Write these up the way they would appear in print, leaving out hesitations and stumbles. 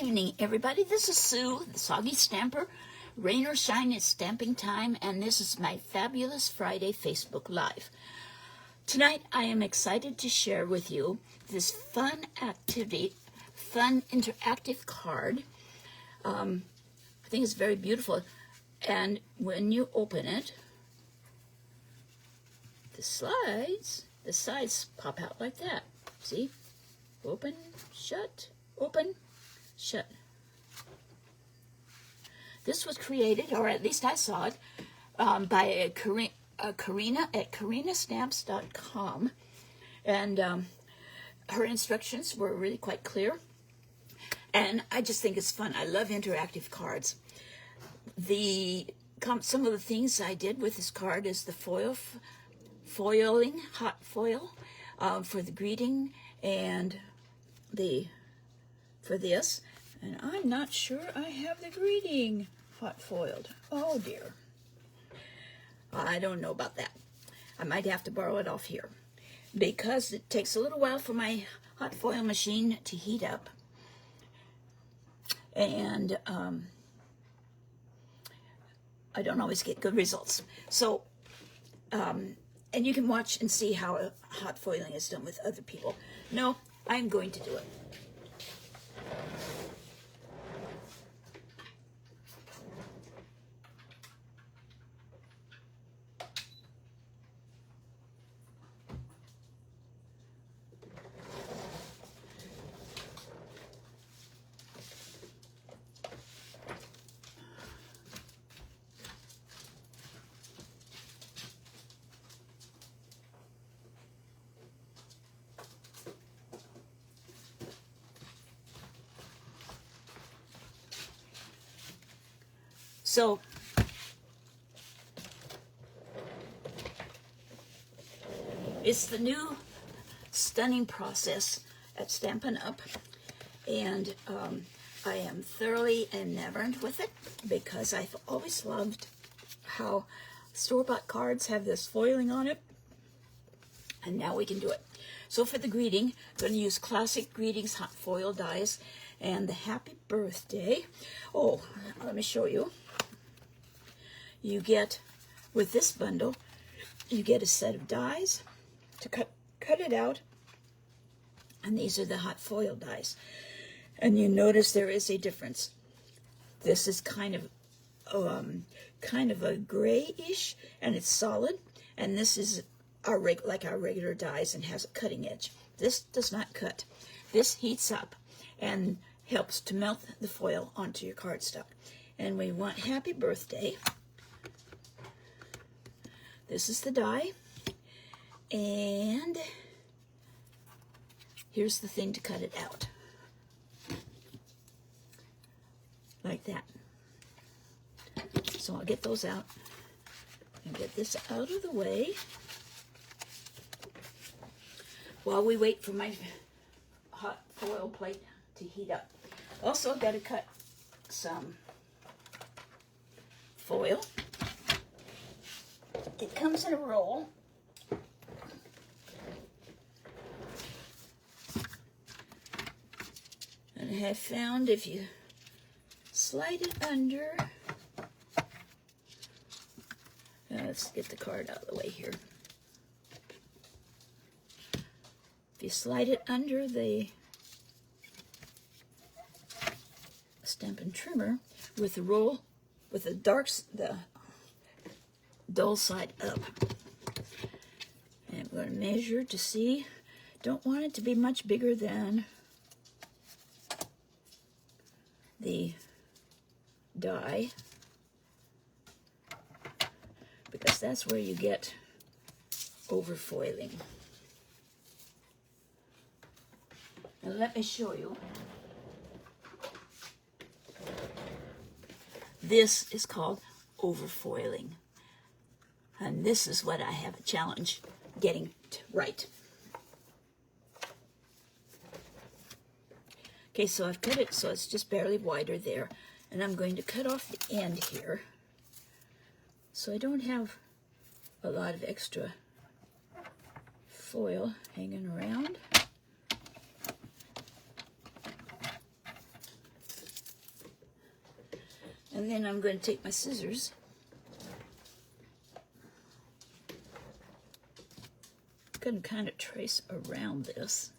evening, everybody. This is Sue, the Soggy Stamper. Rain or shine, it's stamping time, and this is my Fabulous Friday Facebook Live. Tonight, I am excited to share with you this fun interactive card. I think it's very beautiful, and when you open it, the sides pop out like that. See? Open, shut, open, shut. This was created, or at least I saw it, by Karina at karinastamps.com, and her instructions were really quite clear, and I just think it's fun. I love interactive cards. Some of the things I did with this card is the foiling, hot foil for the greeting, and for this, and I'm not sure I have the greeting hot foiled. Oh dear. I don't know about that. I might have to borrow it off here because it takes a little while for my hot foil machine to heat up, and I don't always get good results. So, and you can watch and see how hot foiling is done with other people. No, I'm going to do it. So, it's the new stunning process at Stampin' Up, and I am thoroughly enamored with it because I've always loved how store-bought cards have this foiling on it, and now we can do it. So for the greeting, I'm going to use Classic Greetings hot foil dies and the Happy Birthday. Oh, let me show you. You get, with this bundle, you get a set of dies to cut it out, and these are the hot foil dies. And you notice there is a difference. This is kind of a grayish, and it's solid, and this is like our regular dies and has a cutting edge. This does not cut. This heats up and helps to melt the foil onto your cardstock. And we want Happy Birthday. This is the die, and here's the thing to cut it out, like that. So I'll get those out and get this out of the way while we wait for my hot foil plate to heat up. Also, I've got to cut some foil. It comes in a roll. And I have found if you slide it under, let's get the card out of the way here. If you slide it under the Stampin' Trimmer with the roll, with the dull side up. And I'm going to measure to see. Don't want it to be much bigger than the die, because that's where you get overfoiling. Now let me show you. This is called overfoiling. And this is what I have a challenge getting right. Okay, so I've cut it so it's just barely wider there. And I'm going to cut off the end here so I don't have a lot of extra foil hanging around. And then I'm going to take my scissors. I'm going to kind of trace around this.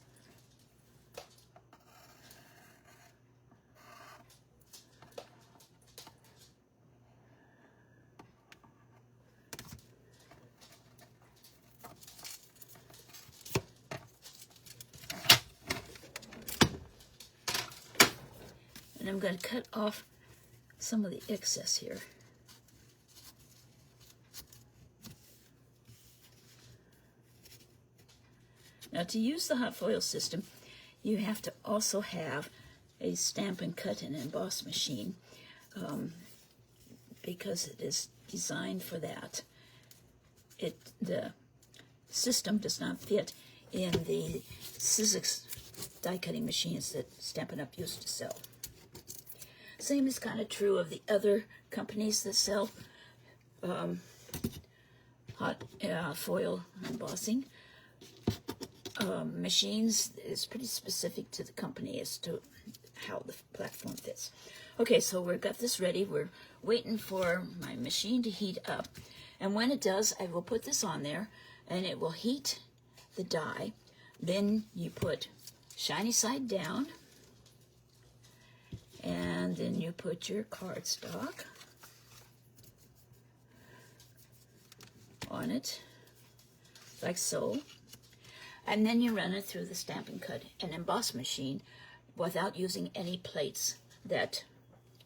And I'm going to cut off some of the excess here. Now, to use the hot foil system, you have to also have a stamp and cut and emboss machine because it is designed for that. The system does not fit in the Sizzix die cutting machines that Stampin' Up! Used to sell. Same is kind of true of the other companies that sell hot foil embossing machines. It's pretty specific to the company as to how the platform fits. Okay, so we've got this ready. We're waiting for my machine to heat up. And when it does, I will put this on there and it will heat the die. Then you put shiny side down. And then you put your cardstock on it, like so. And then you run it through the stamp and cut and emboss machine without using any plates that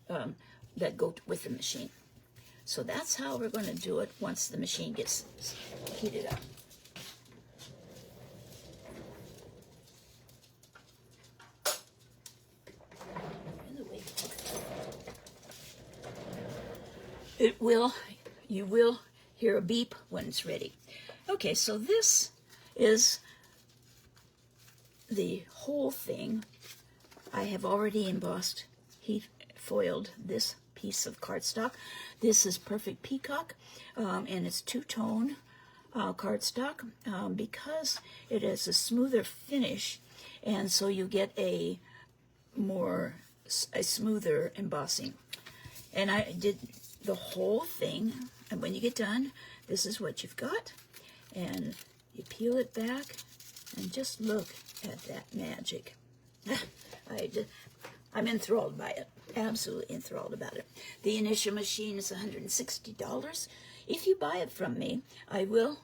go with the machine. So that's how we're going to do it once the machine gets heated up. You will hear a beep when it's ready. Okay, so this is the whole thing. I have already embossed, heat foiled this piece of cardstock. This is Perfect Peacock, and it's two-tone cardstock because it is a smoother finish, and so you get a smoother embossing. And I did the whole thing, and when you get done, this is what you've got. And you peel it back, and just look at that magic. I'm enthralled by it, absolutely enthralled about it. The initial machine is $160. If you buy it from me, I will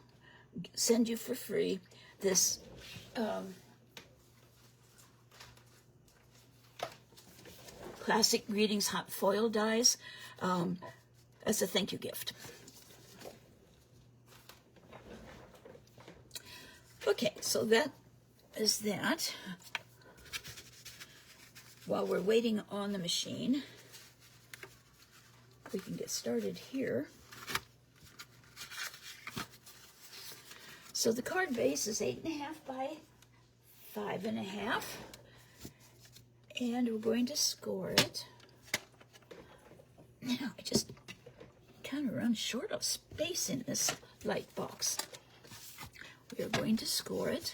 send you for free this Classic Greetings hot foil dies as a thank you gift. Okay, so that is that. While we're waiting on the machine, we can get started here. So the card base is 8.5 by 5.5, and we're going to score it. Now, I just kind of run short of space in this light box. We are going to score it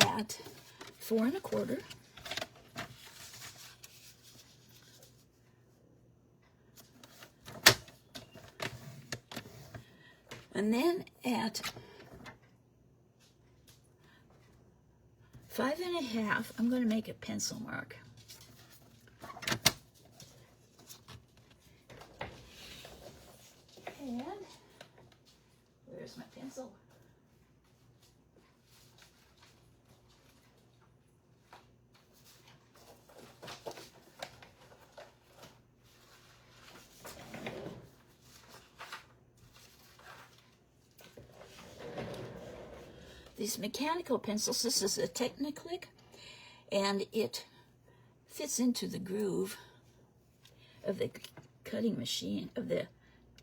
at 4 1/4. And then at 5 1/2, I'm going to make a pencil mark. And where's my pencil? These mechanical pencils, this is a Techniclick, and it fits into the groove of the cutting machine, of the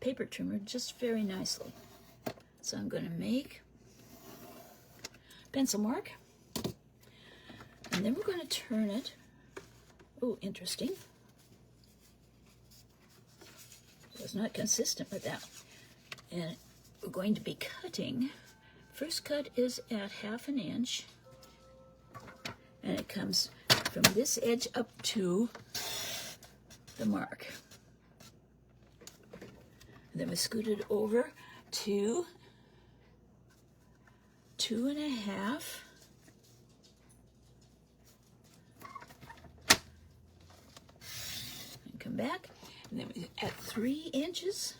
paper trimmer, just very nicely. So I'm going to make pencil mark, and then we're going to turn it. Oh, interesting. I was not consistent with that. And we're going to be cutting. First cut is at 1/2 inch, and it comes from this edge up to the mark. Then we scoot it over to 2.5. And come back, and then we at 3 inches.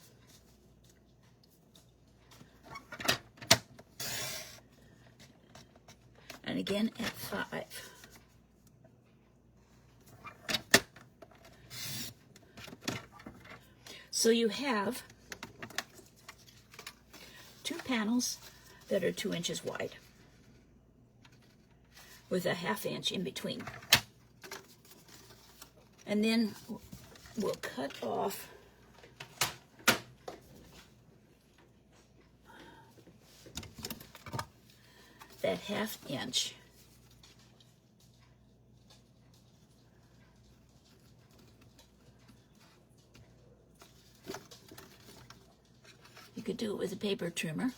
And again at 5. So you have 2 panels that are 2 inches wide with a 1/2 inch in between. And then we'll cut off that 1/2 inch. You could do it with a paper trimmer.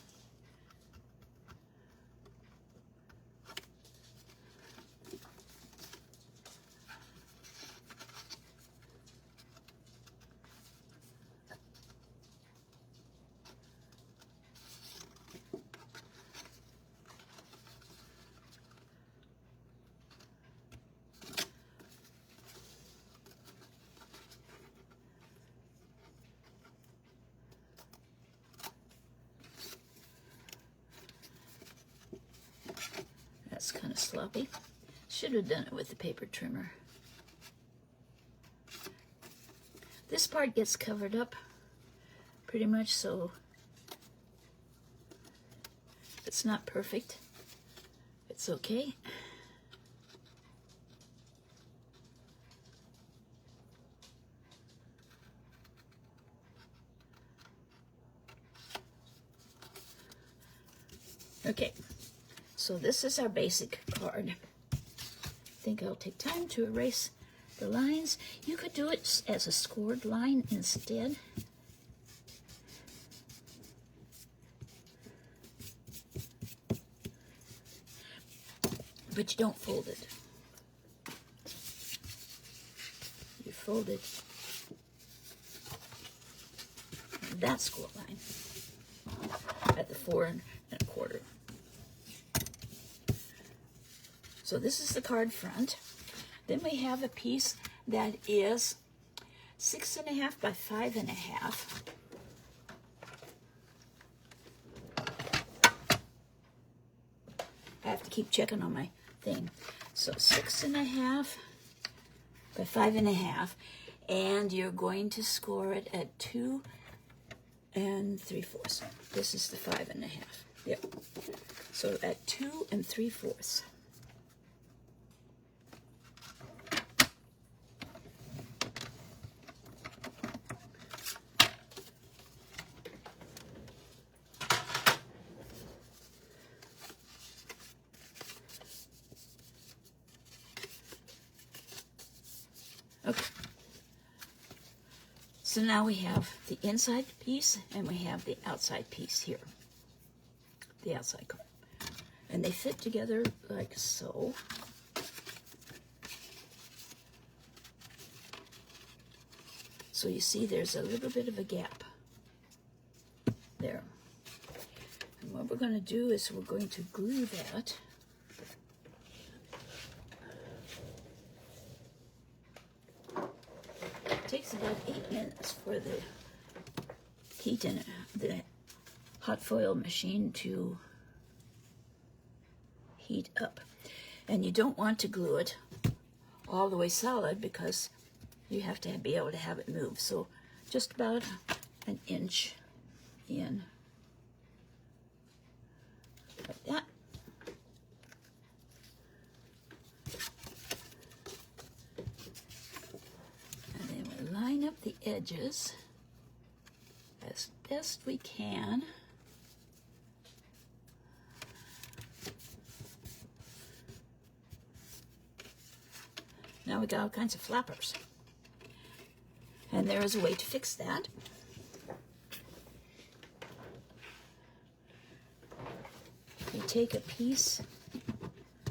That's kind of sloppy. Should have done it with the paper trimmer. This part gets covered up pretty much, so it's not perfect. It's okay. Okay. So this is our basic card. I think I'll take time to erase the lines. You could do it as a scored line instead. But you don't fold it. You fold it that score line at the 4 1/4. So this is the card front. Then we have a piece that is 6.5 by 5.5. I have to keep checking on my thing. So 6.5 by 5.5, and you're going to score it at 2 3/4. This is the 5.5. Yep. So at 2 3/4. Okay, so now we have the inside piece and we have the outside piece here, the outside card, and they fit together like so. So you see there's a little bit of a gap there, and what we're going to do is we're going to glue that. Takes about 8 minutes for the heat in the hot foil machine to heat up. And you don't want to glue it all the way solid because you have to be able to have it move. So just about 1 inch in, like that. Line up the edges as best we can. Now we got all kinds of flappers. And there is a way to fix that. You take a piece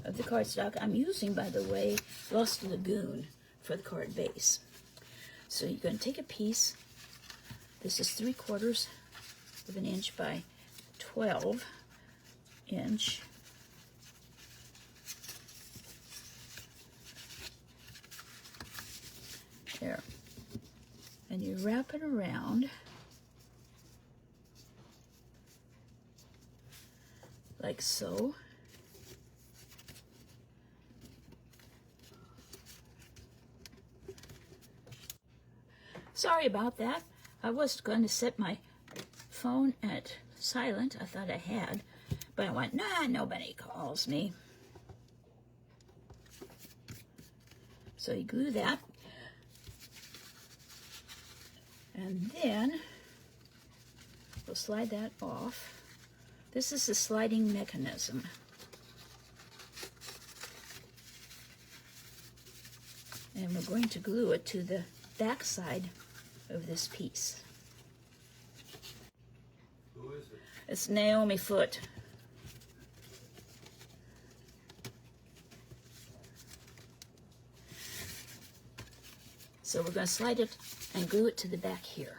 of the cardstock. I'm using, by the way, Lost Lagoon for the card base. So you're going to take a piece This is 3/4 of an inch by 12 inch. There. And you wrap it around like so. Sorry about that. I was going to set my phone at silent. I thought I had, but I went, nah, nobody calls me. So you glue that. And then we'll slide that off. This is the sliding mechanism. And we're going to glue it to the back side of this piece. Who is it? It's Naomi Foot. So we're going to slide it and glue it to the back here.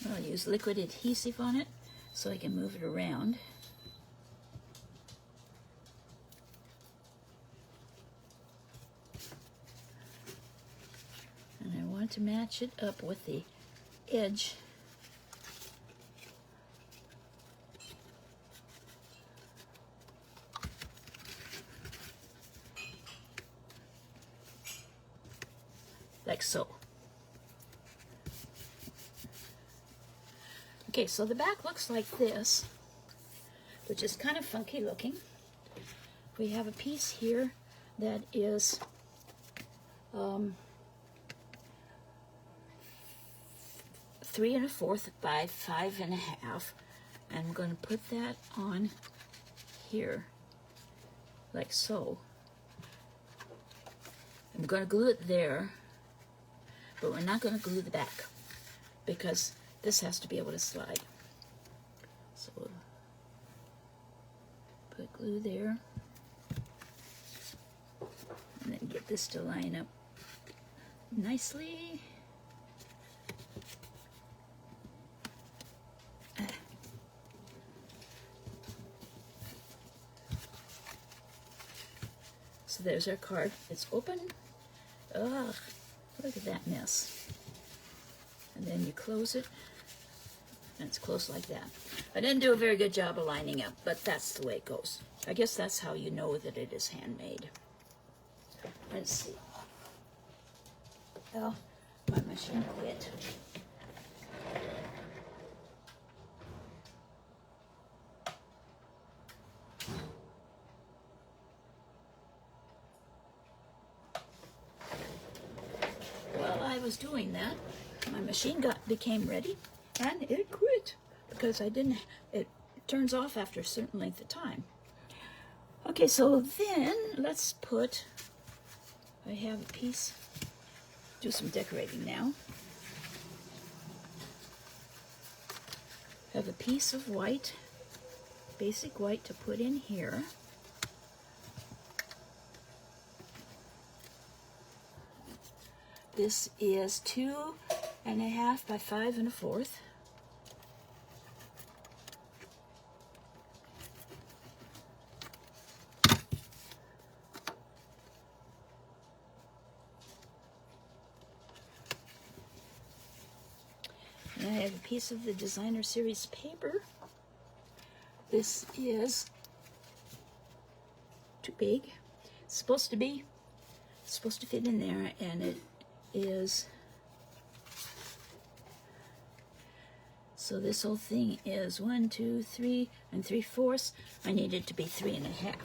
I'll use liquid adhesive on it so I can move it around. And I want to match it up with the edge . Like so. Okay, so the back looks like this, which is kind of funky looking. We have a piece here that is 3 1/4 by 5 1/2, and I'm going to put that on here, like so. I'm going to glue it there, but we're not going to glue the back because this has to be able to slide. So we'll put glue there, and then get this to line up nicely. So there's our card. It's open. Ugh, look at that mess. And then you close it, and it's closed like that. I didn't do a very good job of lining up, but that's the way it goes. I guess that's how you know that it is handmade. Let's see. Oh, my machine quit. While I was doing that, my machine became ready, and it quit because it turns off after a certain length of time. Okay, so then let's I have a piece, do some decorating now. I have a piece of white, basic white, to put in here. This is 2 1/2 by 5 1/4. And I have a piece of the Designer Series paper. This is too big. It's supposed to fit in there, and it is. So this whole thing is 1, 2, 3 3/4. I need it to be 3 1/2.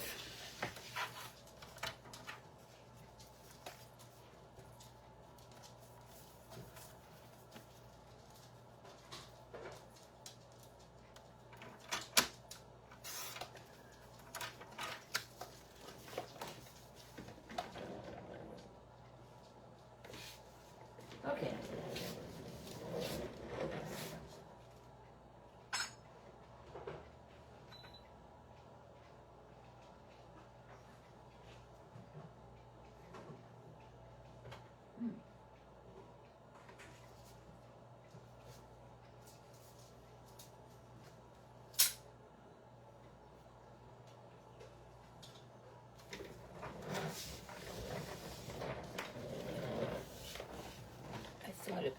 Okay.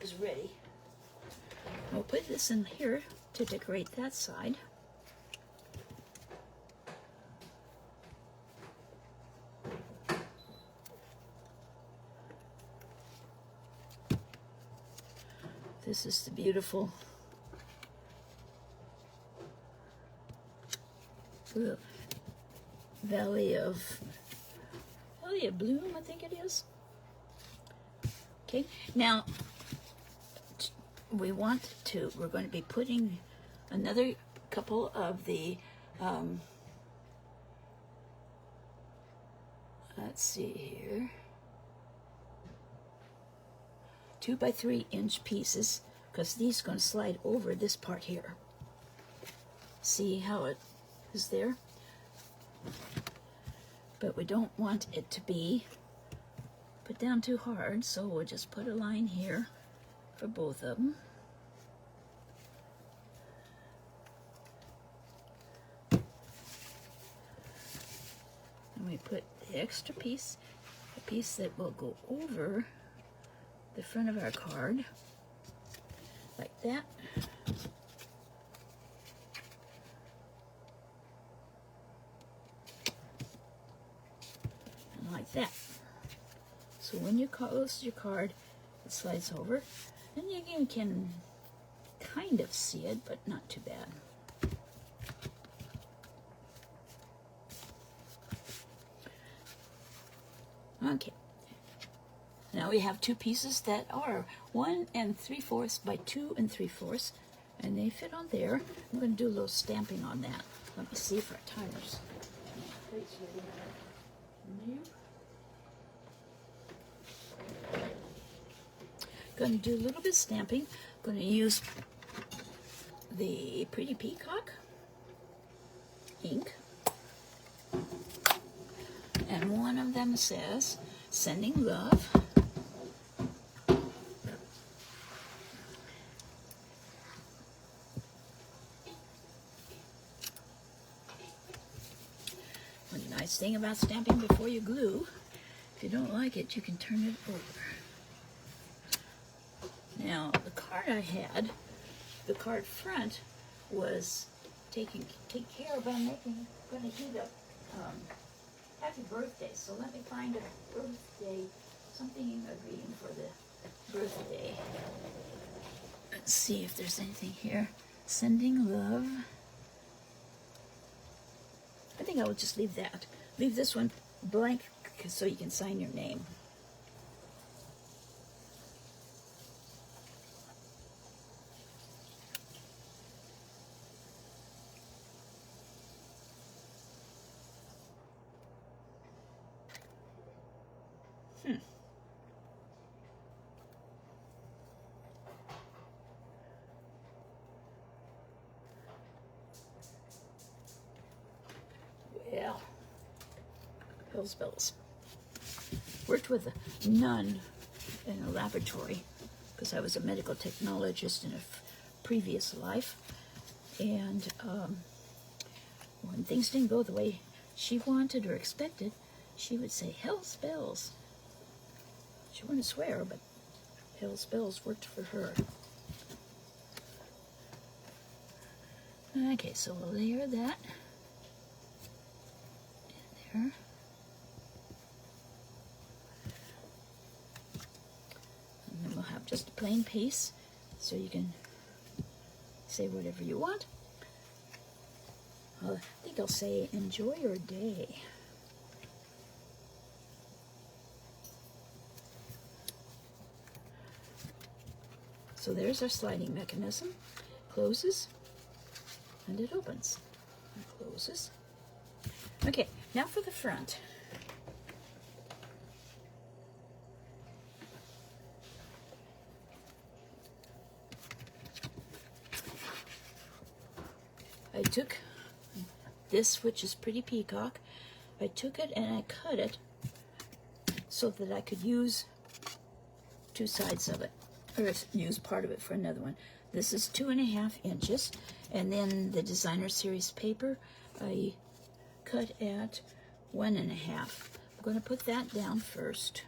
is ready. I'll put this in here to decorate that side. This is the beautiful Valley of Bloom, I think it is. Okay, now we're going to be putting another couple of the, let's see here, 2 by 3 inch pieces, because these are going to slide over this part here. See how it is there? But we don't want it to be put down too hard, so we'll just put a line here for both of them. And we put the extra piece, a piece that will go over the front of our card, like that. And like that. So when you close your card, it slides over, and you can kind of see it, but not too bad. Okay. Now we have 2 pieces that are 1 3/4 by 2 3/4, and they fit on there. I'm going to do a little stamping on that. Let me see if our timer's ready. Going to do a little bit of stamping. Going to use the Pretty Peacock ink, and one of them says "Sending Love." One nice thing about stamping before you glue, if you don't like it, you can turn it over. Now, the card I had, the card front, was taken care of by making, going to heat up happy birthday. So let me find a birthday, something, a greeting for the birthday. Let's see if there's anything here. Sending love. I think I will just leave that. Leave this one blank so you can sign your name. Well, Hell's bells. Worked with a nun in a laboratory because I was a medical technologist in a previous life, and when things didn't go the way she wanted or expected, she would say "Hell's bells." She wouldn't swear, but Hell's bells worked for her. Okay, so we'll layer that in there. And then we'll have just a plain piece, so you can say whatever you want. I think I'll say, enjoy your day. So there's our sliding mechanism. Closes, and it opens. And closes. Okay, now for the front. I took this, which is Pretty Peacock. I took it and I cut it so that I could use 2 sides of it, or use part of it for another one. This is 2.5 inches, and then the Designer Series paper I cut at 1.5. I'm going to put that down first.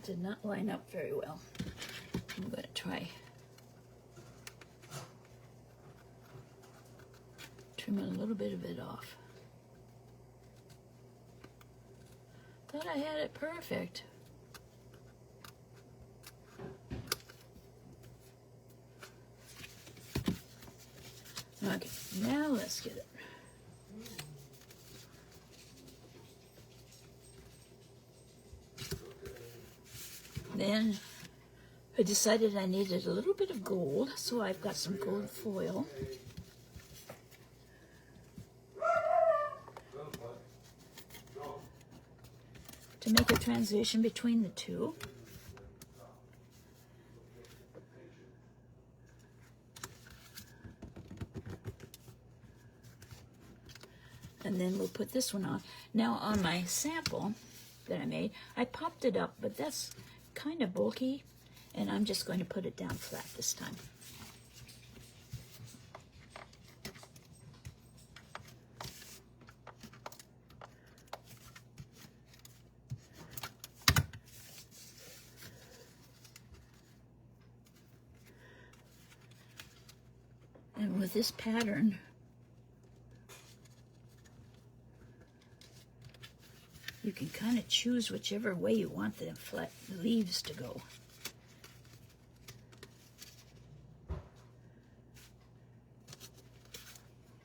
did not line up very well. I'm going to try trimming a little bit of it off. Thought I had it perfect. Okay, now let's get it. Then I decided I needed a little bit of gold, so I've got some gold foil. To make a transition between the two. And then we'll put this one on. Now on my sample that I made, I popped it up, but that's kind of bulky, and I'm just going to put it down flat this time. And with this pattern, you can kind of choose whichever way you want the leaves to go.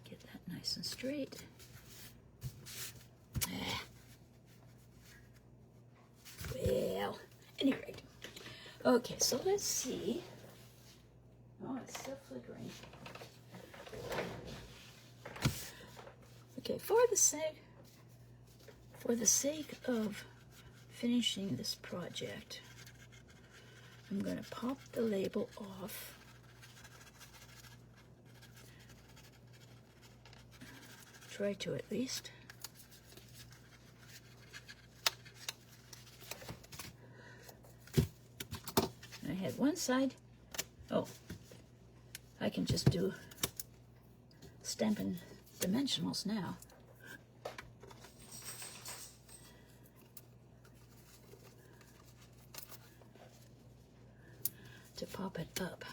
Get that nice and straight. Well, any rate. Okay, so let's see. Oh, it's still flickering. Okay, for the sake of finishing this project, I'm going to pop the label off. Try to at least. I had one side. Oh, I can just do Stampin' Dimensionals now. To pop it up.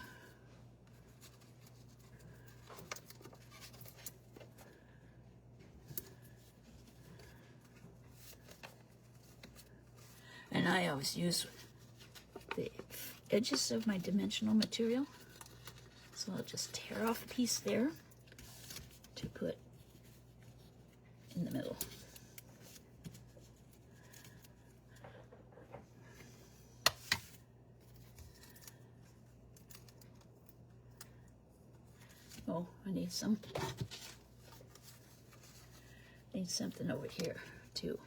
And I always use the edges of my dimensional material. So I'll just tear off a piece there to put in the middle. Oh, I need something over here too.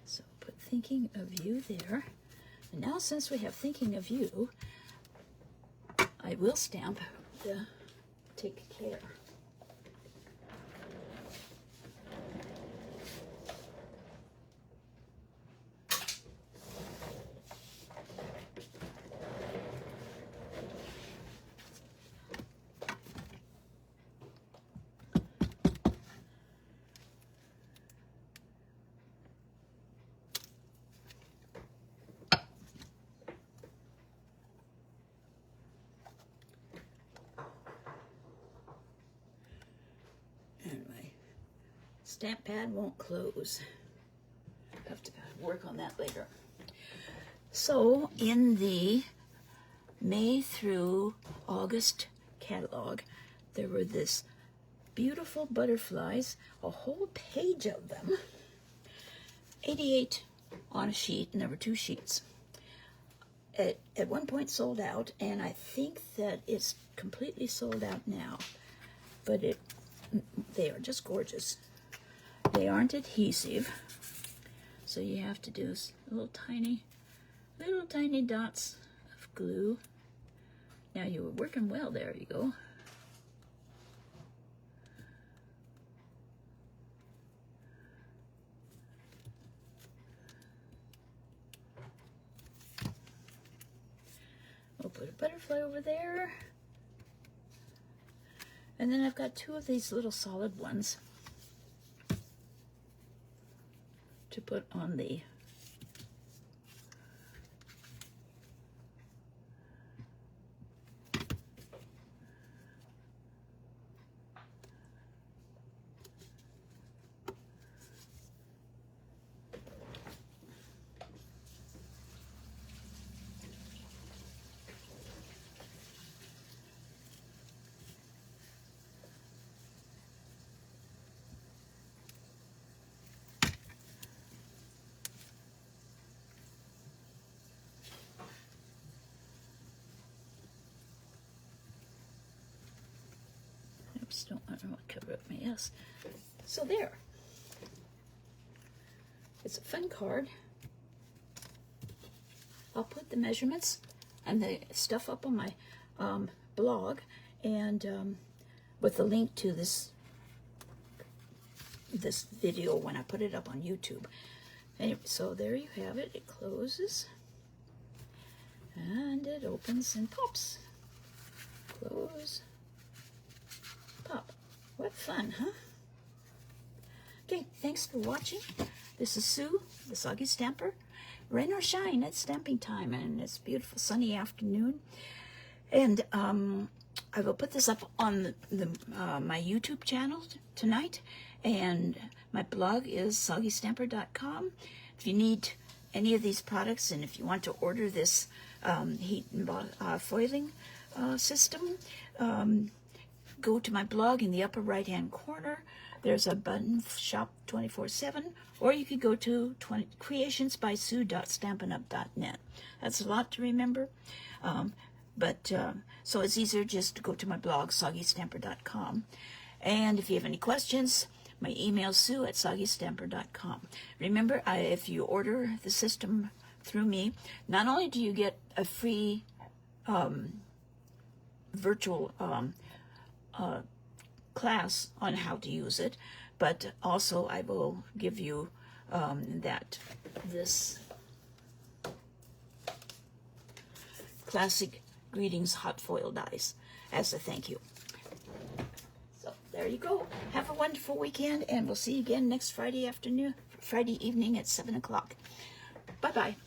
So put Thinking of You there. And now since we have Thinking of You, I will stamp the Take Care. Stamp pad won't close. Have to work on that later. So in the May through August catalog, there were this beautiful butterflies, a whole page of them. 88 on a sheet, and there were 2 sheets. At one point sold out, and I think that it's completely sold out now. But they are just gorgeous. They aren't adhesive, so you have to do little tiny dots of glue. Now you were working well. There you go. We'll put a butterfly over there. And then I've got two of these little solid ones to put on the don't want to cover up my S. So there. It's a fun card. I'll put the measurements and the stuff up on my blog, and with the link to this video when I put it up on YouTube. Anyway, so there you have it. It closes and it opens and pops. Close. Pop. What fun, huh? Okay, thanks for watching. This is Sue, the Soggy Stamper. Rain or shine, it's stamping time, and it's a beautiful sunny afternoon. And I will put this up on my YouTube channel tonight, and my blog is soggystamper.com. If you need any of these products, and if you want to order this heat and foiling system, go to my blog in the upper right hand corner. There's a button, shop 24/7, or you could go to creationsbysue.stampinup.net. That's a lot to remember, so it's easier just to go to my blog, soggystamper.com. And if you have any questions, my email is sue@soggystamper.com. Remember, if you order the system through me, not only do you get a free virtual class on how to use it, but also I will give you this classic greetings hot foil dies as a thank you. So there you go. Have a wonderful weekend, and we'll see you again next Friday evening at 7 o'clock. Bye-bye.